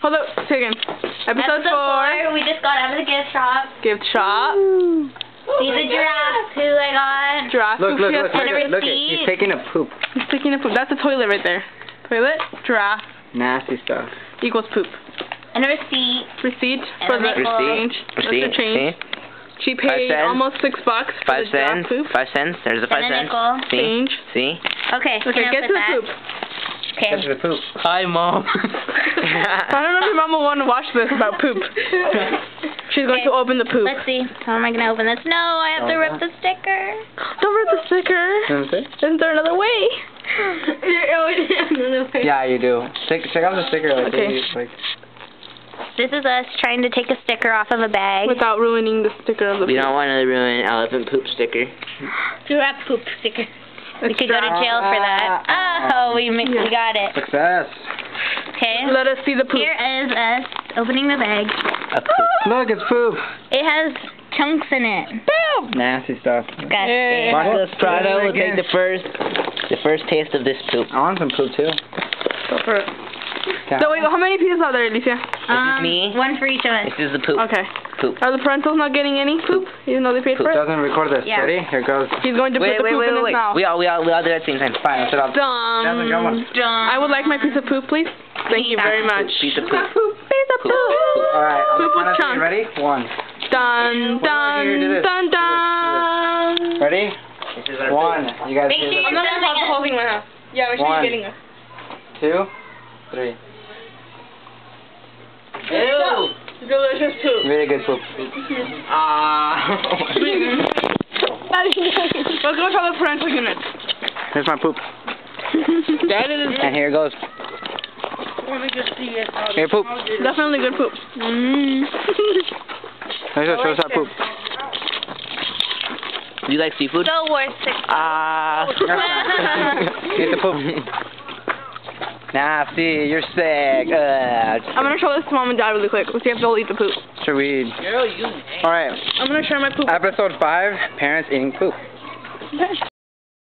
Hold up, say again. Episode 4. We just got out of the gift shop. Gift shop. See the giraffe who I got. Giraffe. Look, poop. look, he's taking a poop. He's taking a poop. That's a toilet right there. Toilet, giraffe, Nasty stuff. equals poop. And a receipt. Receipt And for a the nickel. change. That's the change. She paid 5 cents. almost $6 for 5 the giraffe cents. poop. 5 cents. There's a 5 And a cents. nickel. See? Change. See? Okay. Okay, get to the poop. Okay. Get to the poop. Hi, Mom. I don't know if your mom will want to watch this about poop. She's going to open the poop. Let's see. How am I going to open this? No, I have to rip the sticker. Don't rip the sticker. Isn't there another way? Yeah, you do. Check out the sticker. Like, Okay. This is us trying to take a sticker off of a bag. Without ruining the sticker of the We poop. don't want to ruin elephant poop sticker. Giraffe poop sticker. We It's could go to jail for that. Oh, we got it. Success. Okay. Let us see the poop. Here is us opening the bag. A poop. Look, it's poop. It has chunks in it. Boom! Nasty stuff. Disgusting. Marcus Prado will Again. take the first taste of this poop. I want some poop too. Go for it. So wait, how many pieces are there, Alicia? me. One for each of us. This is the poop. Okay. Poop. Are the parentals not getting any poop, even though they paid for it? Doesn't record this. Yeah. Ready? Here goes. He's going to put the poop in his mouth. We all do it at the same time. Fine, that's it. Doesn't come on. I would like my piece of poop, please. Thank you very much. Piece of poop. Piece of poop. Alright, Poop with on chunks. Ready? 1. Dun, dun, Here, do this. dun, dun. Ready? This is our 1. You guys Make do sure this. I'm not going to pop the whole thing in my house. Yeah, make sure One. you're getting it. 2, 3. Ew. Delicious poop. Really good poop. Let's go try the parental unit. Here's my poop. That is And here it goes. Here, poop. definitely good poop. Let's just show us our poop. Do you like seafood? So worth Get the poop. Nasty, you're sick. I'm going to show this to mom and dad really quick. Let's see if they'll eat the poop. Should we? Alright. I'm going to share my poop. Episode 5, parents eating poop.